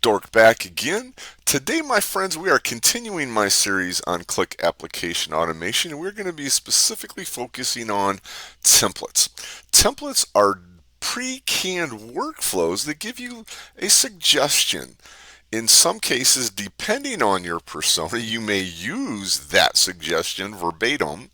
Dork back again. Today, my friends, we are continuing my series on Qlik application automation, and we're going to be specifically focusing on templates. Templates are pre-canned workflows that give you a suggestion. In some cases, depending on your persona, you may use that suggestion verbatim,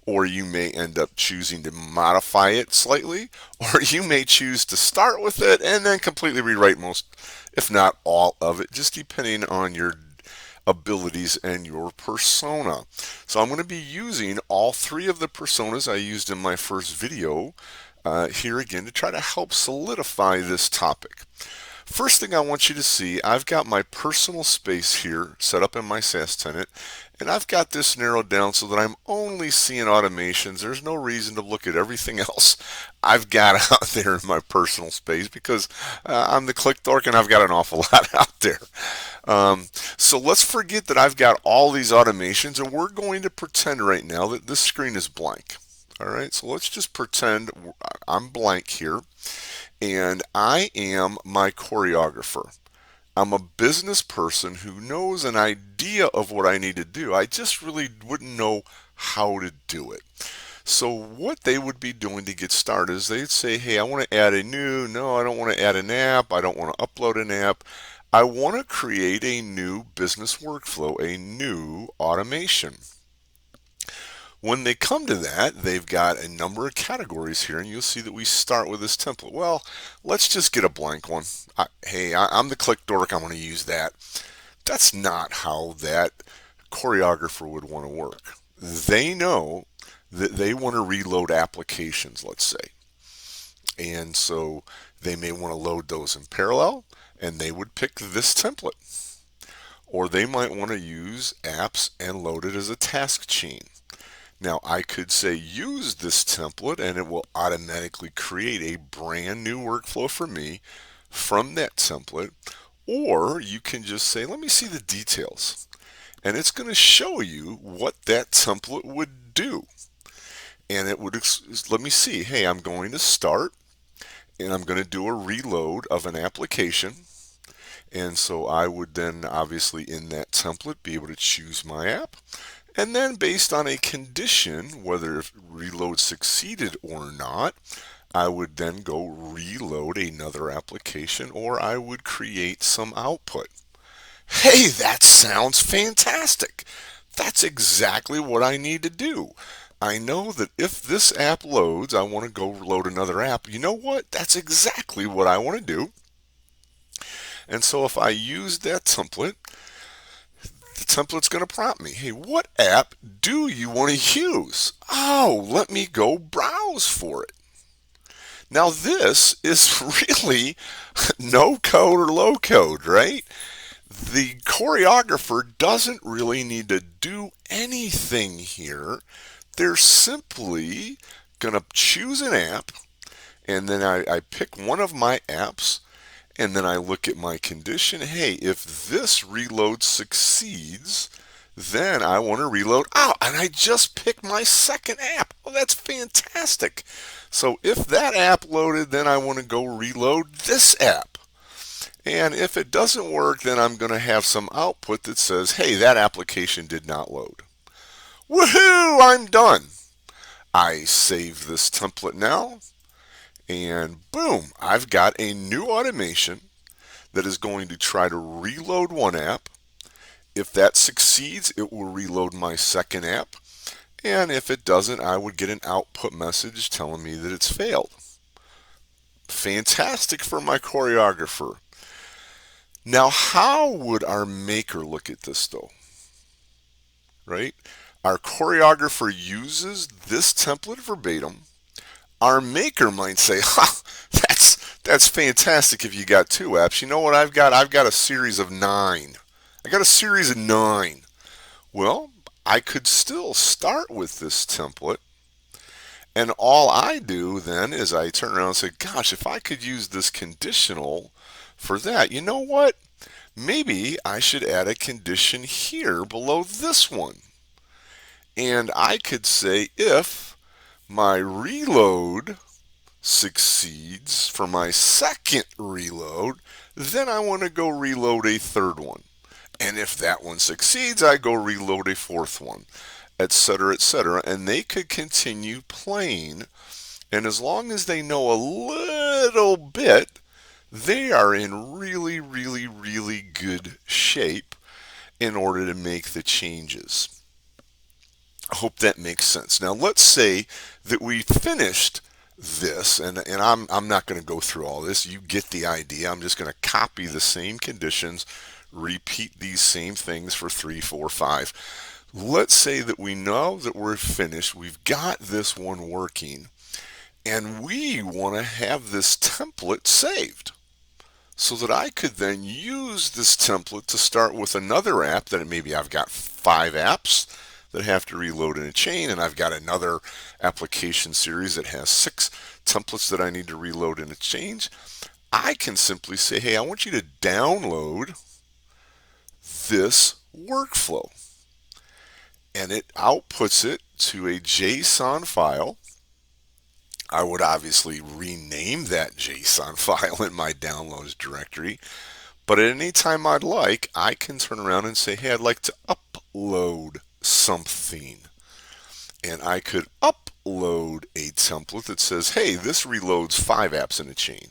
or you may end up choosing to modify it slightly, or you may choose to start with it and then completely rewrite most, if not all of it, just depending on your abilities and your persona. So I'm going to be using all three of the personas I used in my first video here again to try to help solidify this topic. First thing I want you to see, I've got my personal space here set up in my SaaS tenant, and I've got this narrowed down so that I'm only seeing automations. There's no reason to look at everything else I've got out there in my personal space because I'm the Qlik dork and I've got an awful lot out there. So let's forget that I've got all these automations, and we're going to pretend right now that this screen is blank. All right, so let's just pretend I'm blank here, and I am my choreographer. I'm a business person who knows an idea of what I need to do. I just really wouldn't know how to do it. So what they would be doing to get started is they'd say, hey, I want to add no, I don't want to add an app. I don't want to upload an app. I want to create a new business workflow, a new automation. When they come to that, they've got a number of categories here, and you'll see that we start with this template. Well, let's just get a blank one. I'm the Qlik dork, I'm going to use that. That's not how that choreographer would want to work. They know that they want to reload applications, let's say. And so they may want to load those in parallel, and they would pick this template. Or they might want to use apps and load it as a task chain. Now I could say use this template and it will automatically create a brand new workflow for me from that template. Or you can just say, let me see the details. And it's going to show you what that template would do. And it would, let me see, hey, I'm going to start and I'm going to do a reload of an application. And so I would then obviously in that template be able to choose my app. And then based on a condition, whether reload succeeded or not, I would then go reload another application or I would create some output. Hey, that sounds fantastic. That's exactly what I need to do. I know that if this app loads, I want to go load another app. You know what? That's exactly what I want to do. And so if I use that template, the template's going to prompt me, hey, what app do you want to use? Oh, let me go browse for it. Now this is really no code or low code, right? The choreographer doesn't really need to do anything here. They're simply going to choose an app, and then I pick one of my apps, and then I look at my condition. Hey, if this reload succeeds, then I want to reload. Oh, and I just picked my second app. Oh, that's fantastic. So if that app loaded, then I want to go reload this app. And if it doesn't work, then I'm going to have some output that says, hey, that application did not load. Woohoo, I'm done. I save this template now. And boom, I've got a new automation that is going to try to reload one app. If that succeeds, it will reload my second app. And if it doesn't, I would get an output message telling me that it's failed. Fantastic for my choreographer. Now, how would our maker look at this though? Right? Our choreographer uses this template verbatim. Our maker might say, ha, that's fantastic if you got two apps. You know what I've got? I've got a series of 9. I got a series of 9. Well, I could still start with this template, and all I do then is I turn around and say, gosh, if I could use this conditional for that, you know what? Maybe I should add a condition here below this one. And I could say if my reload succeeds for my second reload, then I want to go reload a third one. And if that one succeeds, I go reload a fourth one, etc., etc. And they could continue playing. And as long as they know a little bit, they are in really, really, really good shape in order to make the changes. I hope that makes sense. Now, let's say that we finished this, and I'm not going to go through all this. You get the idea. I'm just going to copy the same conditions, repeat these same things for 3, 4, 5. Let's say that we know that we're finished. We've got this one working, and we want to have this template saved so that I could then use this template to start with another app that maybe I've got 5 apps that have to reload in a chain, and I've got another application series that has 6 templates that I need to reload in a chain. I can simply say, hey, I want you to download this workflow. And it outputs it to a JSON file. I would obviously rename that JSON file in my downloads directory. But at any time I'd like, I can turn around and say, hey, I'd like to upload something. And I could upload a template that says, hey, this reloads 5 apps in a chain.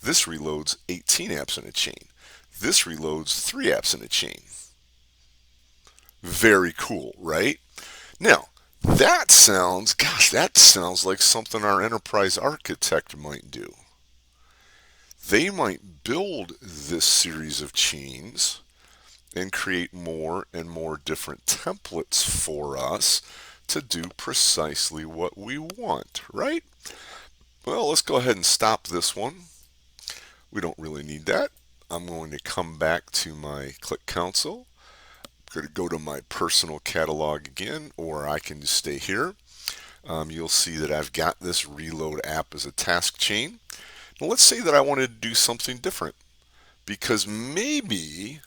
This reloads 18 apps in a chain. This reloads 3 apps in a chain. Very cool, right? Now, that sounds like something our enterprise architect might do. They might build this series of chains and create more and more different templates for us to do precisely what we want, right? Well, let's go ahead and stop this one. We don't really need that. I'm going to come back to my Qlik console. I'm going to go to my personal catalog again, or I can just stay here. You'll see that I've got this reload app as a task chain. Now let's say that I wanted to do something different, because maybe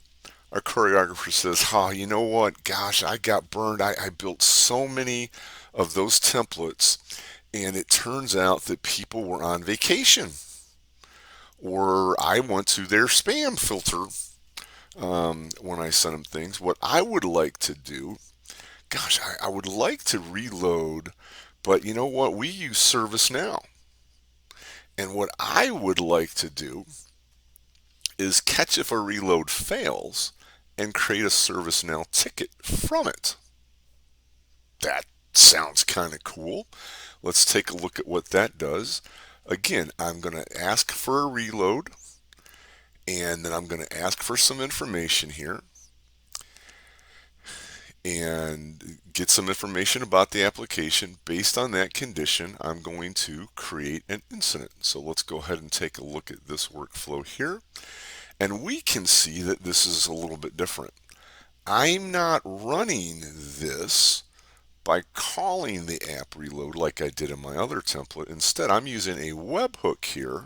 our choreographer says, oh, you know what, gosh, I got burned. I built so many of those templates, and it turns out that people were on vacation, or I went to their spam filter when I sent them things. What I would like to do, gosh, I would like to reload, but you know what, we use ServiceNow. And what I would like to do is catch if a reload fails and create a ServiceNow ticket from it. That sounds kind of cool. Let's take a look at what that does. Again, I'm going to ask for a reload, and then I'm going to ask for some information here and get some information about the application. Based on that condition, I'm going to create an incident. So let's go ahead and take a look at this workflow here. And we can see that this is a little bit different. I'm not running this by calling the app reload like I did in my other template. Instead, I'm using a webhook here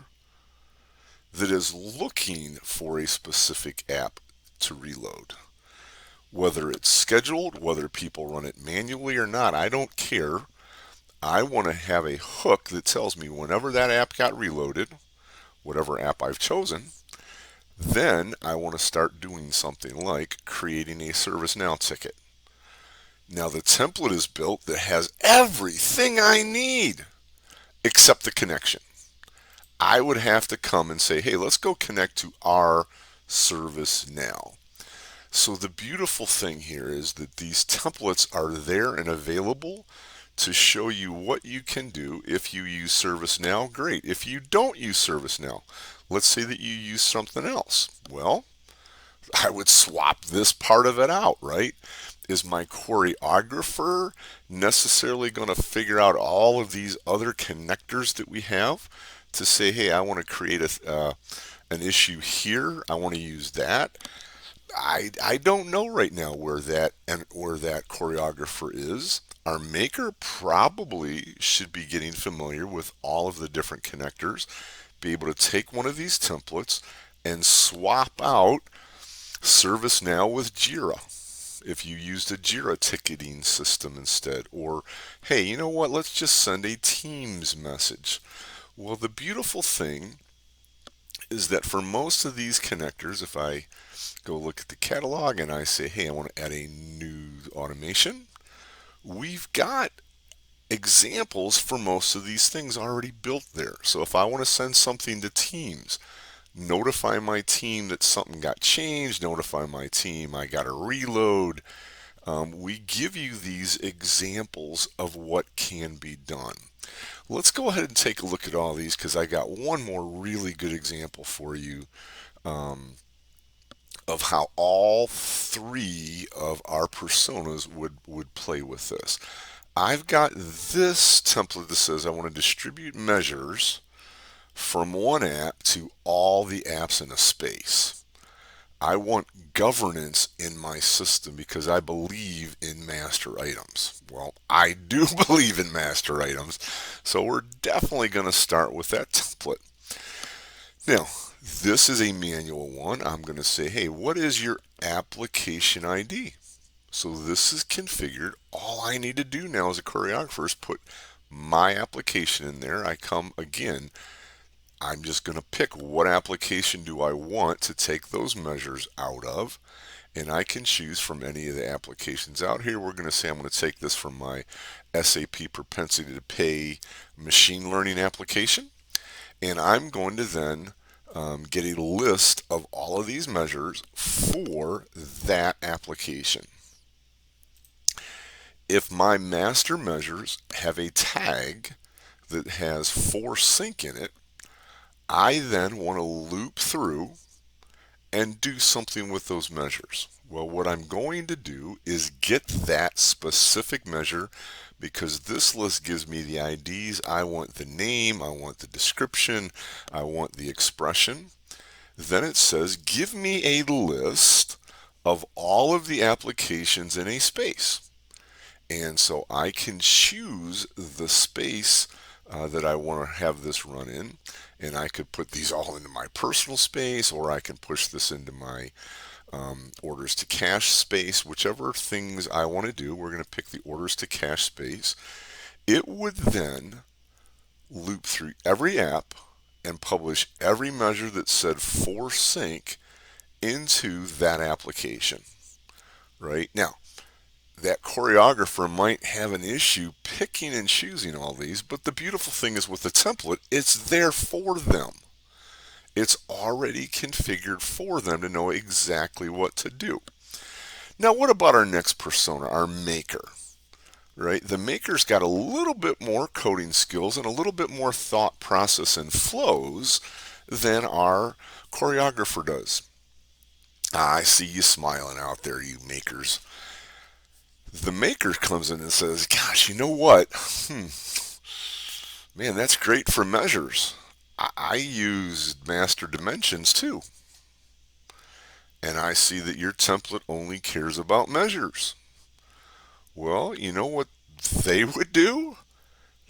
that is looking for a specific app to reload. Whether it's scheduled, whether people run it manually or not, I don't care. I want to have a hook that tells me whenever that app got reloaded, whatever app I've chosen, then I want to start doing something like creating a ServiceNow ticket. Now the template is built that has everything I need except the connection. I would have to come and say, hey, let's go connect to our ServiceNow. So the beautiful thing here is that these templates are there and available to show you what you can do if you use ServiceNow. Great. If you don't use ServiceNow, let's say that you use something else. Well, I would swap this part of it out, right? Is my choreographer necessarily going to figure out all of these other connectors that we have to say, hey, I want to create an issue here. I want to use that. I don't know right now where that choreographer is. Our maker probably should be getting familiar with all of the different connectors, be able to take one of these templates and swap out ServiceNow with Jira. If you used a Jira ticketing system instead, or hey, you know what, let's just send a Teams message. Well, the beautiful thing is that for most of these connectors, if I go look at the catalog and I say, hey, I want to add a new automation, we've got examples for most of these things already built there. So if I want to send something to teams, notify my team that something got changed, notify my team I got a reload, we give you these examples of what can be done. Let's go ahead and take a look at all these because I got one more really good example for you of how all three of our personas would play with this. I've got this template that says I want to distribute measures from one app to all the apps in a space. I want governance in my system because I believe in master items. Well, I do believe in master items, so we're definitely going to start with that template. Now, this is a manual one. I'm going to say, hey, what is your application ID? So this is configured. All I need to do now as a choreographer is put my application in there. I come again. I'm just going to pick what application do I want to take those measures out of, and I can choose from any of the applications out here. We're going to say I'm going to take this from my SAP propensity to pay machine learning application, and I'm going to then get a list of all of these measures for that application. If my master measures have a tag that has for sync in it, I then want to loop through and do something with those measures. Well, what I'm going to do is get that specific measure because this list gives me the IDs. I want the name, I want the description, I want the expression. Then it says, give me a list of all of the applications in a space. And so I can choose the space that I want to have this run in, and I could put these all into my personal space, or I can push this into my orders to cash space, whichever things I want to do. We're going to pick the orders to cash space. It would then loop through every app and publish every measure that said for sync into that application. Right now, that choreographer might have an issue picking and choosing all these, but the beautiful thing is with the template, it's there for them. It's already configured for them to know exactly what to do. Now, what about our next persona, our maker? Right? The maker's got a little bit more coding skills and a little bit more thought process and flows than our choreographer does. I see you smiling out there, you makers. The maker comes in and says, gosh, you know what? Man, that's great for measures. I used master dimensions too. And I see that your template only cares about measures. Well, you know what they would do?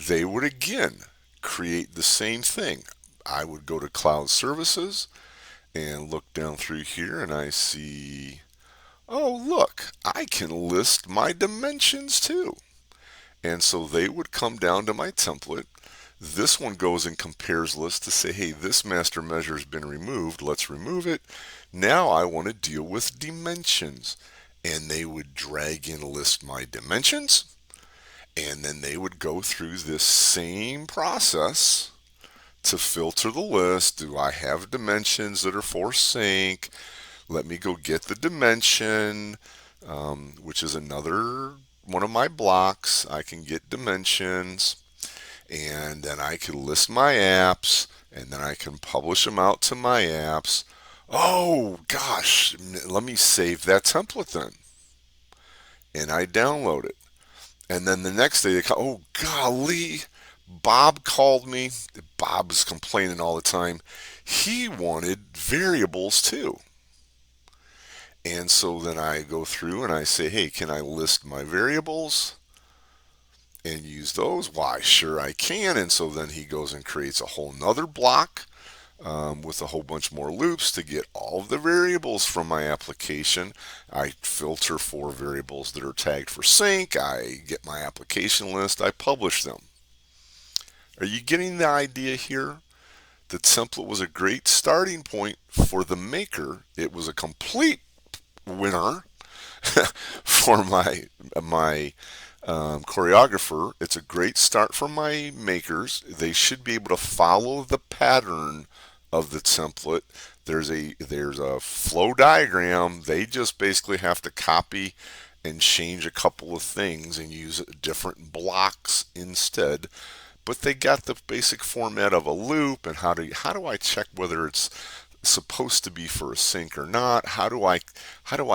They would again create the same thing. I would go to cloud services and look down through here and I see, oh, look, I can list my dimensions too. And so they would come down to my template. This one goes and compares lists to say, hey, this master measure has been removed. Let's remove it. Now I want to deal with dimensions. And they would drag and list my dimensions. And then they would go through this same process to filter the list. Do I have dimensions that are for sync? Let me go get the dimension, which is another one of my blocks. I can get dimensions, and then I can list my apps, and then I can publish them out to my apps. Oh gosh, let me save that template then. And I download it. And then the next day they call, oh golly, Bob called me. Bob's complaining all the time. He wanted variables too. And so then I go through and I say, hey, can I list my variables and use those? Why, sure I can. And so then he goes and creates a whole nother block with a whole bunch more loops to get all of the variables from my application. I filter for variables that are tagged for sync. I get my application list. I publish them. Are you getting the idea here? The template was a great starting point for the maker. It was a complete winner for my choreographer. It's a great start for my makers. They should be able to follow the pattern of the template. There's a flow diagram. They just basically have to copy and change a couple of things and use different blocks instead. But they got the basic format of a loop and how do I check whether it's supposed to be for a sync or not? How do I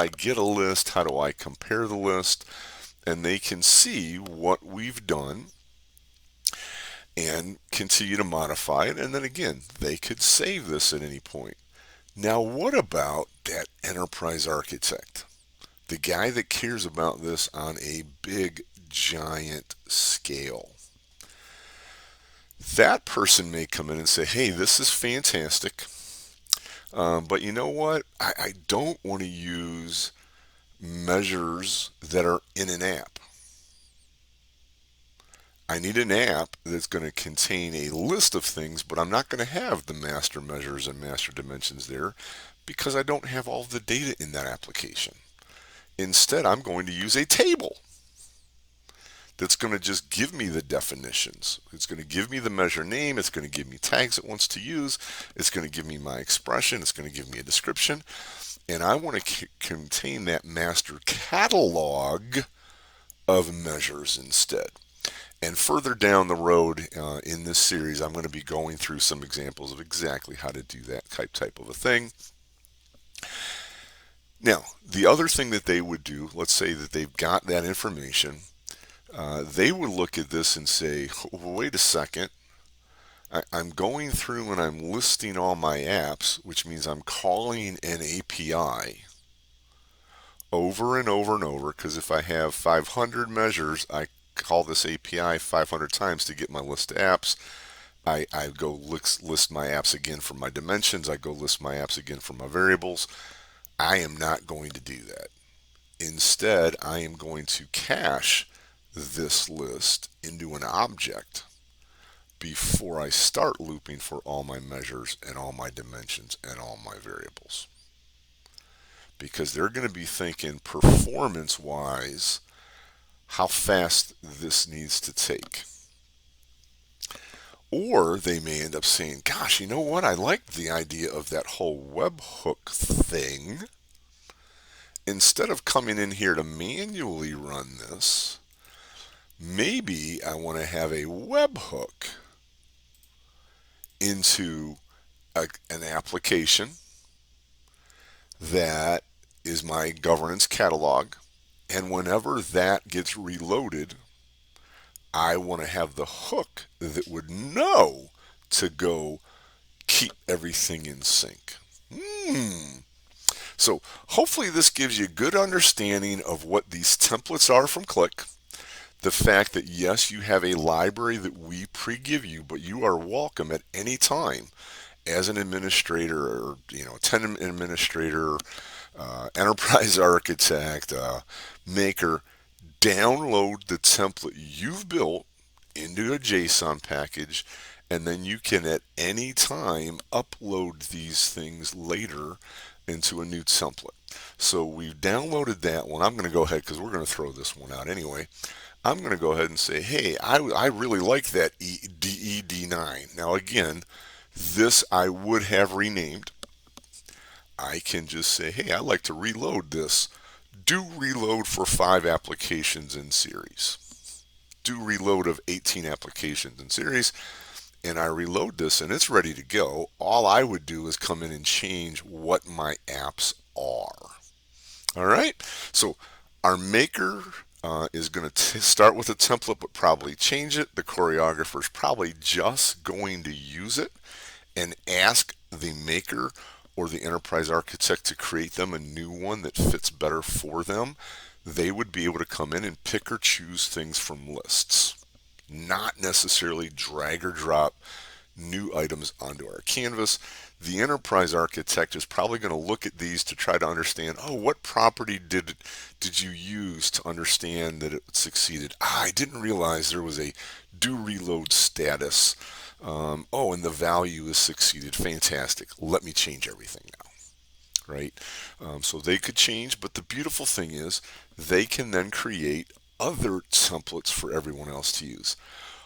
get a list? How do I compare the list? And they can see what we've done and continue to modify it. And then again, they could save this at any point. Now, what about that enterprise architect? The guy that cares about this on a big, giant scale. That person may come in and say, hey, this is fantastic. But you know what? I don't want to use measures that are in an app. I need an app that's going to contain a list of things, but I'm not going to have the master measures and master dimensions there because I don't have all the data in that application. Instead, I'm going to use a table that's going to just give me the definitions. It's going to give me the measure name. It's going to give me tags it wants to use. It's going to give me my expression. It's going to give me a description. And I want to contain that master catalog of measures instead. And further down the road in this series, I'm going to be going through some examples of exactly how to do that type of a thing. Now, the other thing that they would do, let's say that they've got that information, they would look at this and say, wait a second, I'm going through and I'm listing all my apps, which means I'm calling an API over and over and over, because if I have 500 measures, I call this API 500 times to get my list of apps. I go list my apps again for my dimensions. I go list my apps again for my variables. I am not going to do that. Instead, I am going to cache this list into an object before I start looping for all my measures and all my dimensions and all my variables. Because they're going to be thinking performance wise, how fast this needs to take. Or they may end up saying, gosh, you know what? I like the idea of that whole webhook thing. Instead of coming in here to manually run this, maybe I want to have a webhook into an application that is my governance catalog. And whenever that gets reloaded, I want to have the hook that would know to go keep everything in sync. So hopefully this gives you a good understanding of what these templates are from Qlik. The fact that yes, you have a library that we pre-give you, but you are welcome at any time as an administrator or tenant administrator, enterprise architect, maker, download the template you've built into a JSON package, and then you can at any time upload these things later into a new template. So we've downloaded that one. I'm going to go ahead, because we're going to throw this one out anyway. I'm going to go ahead and say, hey, I really like that DED9. Now again, this I would have renamed. I can just say, hey, I'd like to reload this. Do reload for 5 applications in series. Do reload of 18 applications in series. And I reload this and it's ready to go. All I would do is come in and change what my apps are. All right. So our maker is going to start with a template, but probably change it. The choreographer is probably just going to use it and ask the maker or the enterprise architect to create them a new one that fits better for them. They would be able to come in and pick or choose things from lists, not necessarily drag or drop new items onto our canvas. The enterprise architect is probably going to look at these to try to understand, oh, what property did you use to understand that it succeeded? Ah, I didn't realize there was a do reload status. Oh, and the value is succeeded. Fantastic. Let me change everything now. Right? So they could change, but the beautiful thing is they can then create other templates for everyone else to use.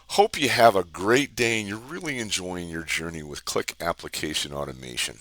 Hope you have a great day and you're really enjoying your journey with Qlik application automation.